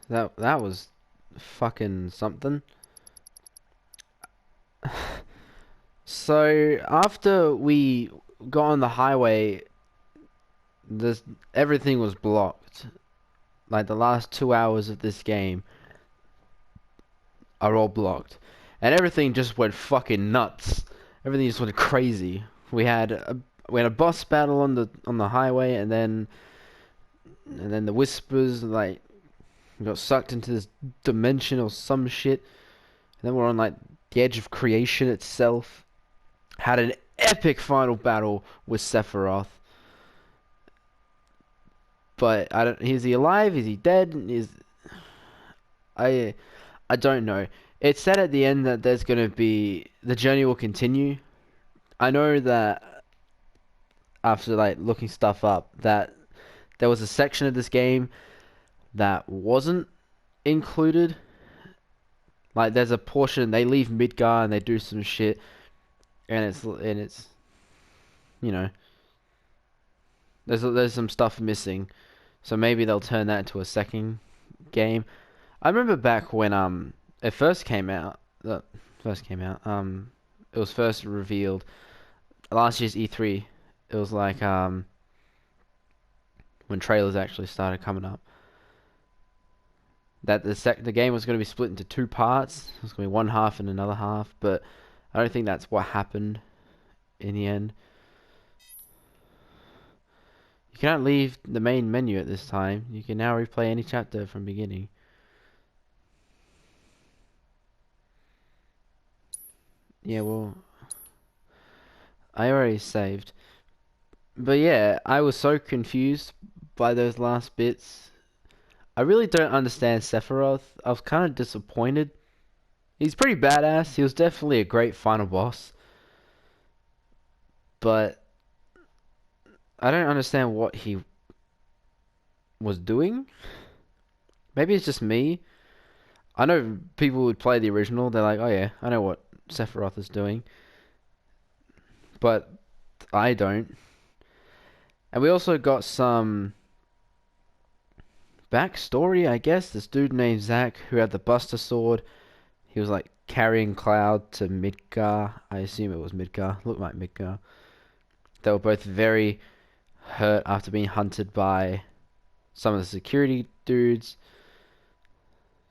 That was fucking something. So after we got on the highway, this everything was blocked. Like the last 2 hours of this game are all blocked, and everything just went fucking nuts. Everything just went crazy. We had a boss battle on the highway, and then the whispers like we got sucked into this dimension or some shit. And then we're on like the edge of creation itself. Had an epic final battle with Sephiroth. But I don't. Is he alive? Is he dead? I I don't know. It said at the end that there's gonna be the journey will continue. I know that after like looking stuff up that there was a section of this game that wasn't included. Like there's a portion they leave Midgar and they do some shit, and it's you know there's some stuff missing, so maybe they'll turn that into a second game. I remember back when it first came out. It was first revealed last year's E3. It was like when trailers actually started coming up. That the game was going to be split into two parts. It was going to be one half and another half, but I don't think that's what happened in the end. You cannot leave the main menu at this time. You can now replay any chapter from beginning. Yeah, well, I already saved. But yeah, I was so confused by those last bits. I really don't understand Sephiroth. I was kind of disappointed. He's pretty badass. He was definitely a great final boss. But I don't understand what he was doing. Maybe it's just me. I know people would play the original. They're like, oh yeah, I know what Sephiroth is doing. But I don't. And we also got some backstory, I guess. This dude named Zack who had the Buster Sword. He was like carrying Cloud to Midgar. I assume it was Midgar. Looked like Midgar. They were both very hurt after being hunted by some of the security dudes.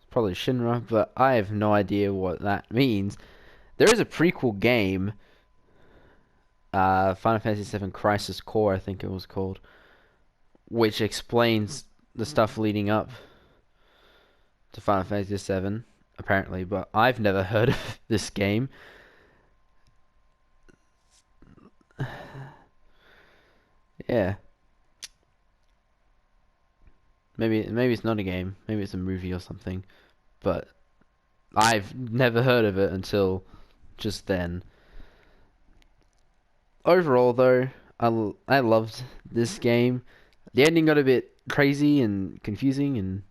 Probably Shinra, but I have no idea what that means. There is a prequel game, Final Fantasy VII Crisis Core, I think it was called, which explains the stuff leading up to Final Fantasy VII, apparently, but I've never heard of this game. Yeah. Maybe it's not a game. Maybe it's a movie or something. But I've never heard of it until just then. Overall, though, I loved this game. The ending got a bit crazy and confusing and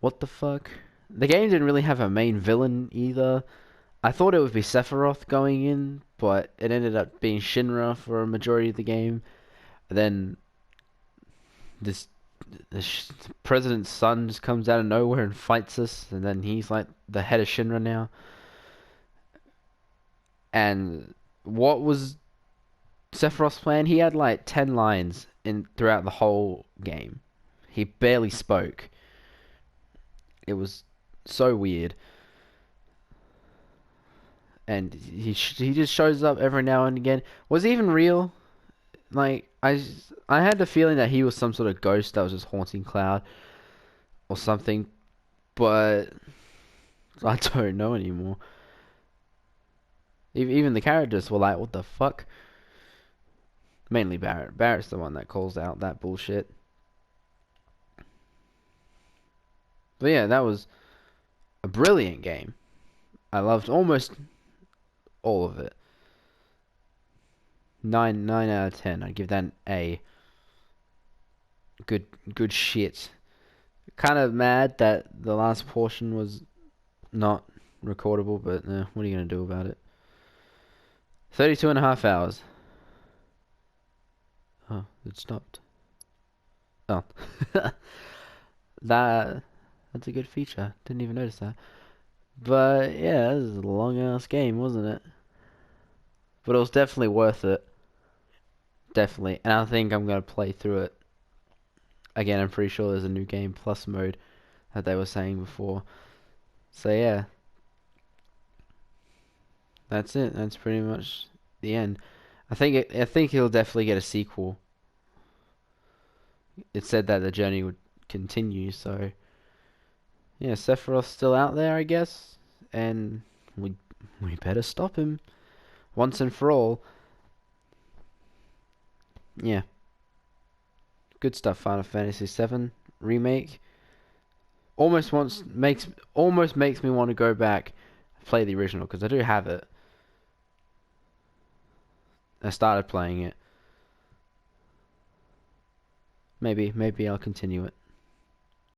what the fuck? The game didn't really have a main villain either. I thought it would be Sephiroth going in, but it ended up being Shinra for a majority of the game. Then this the president's son just comes out of nowhere and fights us, and then he's like the head of Shinra now. And what was Sephiroth's plan? He had like 10 lines in throughout the whole game. He barely spoke. It was so weird. And he just shows up every now and again. Was he even real? Like I had the feeling that he was some sort of ghost that was just haunting Cloud or something, but I don't know anymore. Even the characters were like, what the fuck? Mainly Barrett. Barrett's the one that calls out that bullshit. But yeah, that was a brilliant game. I loved almost all of it. 9 out of 10. I'd give that an A. Good shit. Kind of mad that the last portion was not recordable, but what are you going to do about it? 32.5 hours. Oh, it stopped. Oh, that that's a good feature. Didn't even notice that. But yeah, this is a long ass game, wasn't it? But it was definitely worth it. Definitely. And I think I'm gonna play through it again. I'm pretty sure there's a new game plus mode that they were saying before. So yeah, that's it. That's pretty much the end. I think he'll definitely get a sequel. It said that the journey would continue, so yeah, Sephiroth's still out there, I guess, and we we better stop him once and for all. Yeah, good stuff. Final Fantasy VII remake almost makes me want to go back and play the original because I do have it. I started playing it. Maybe I'll continue it.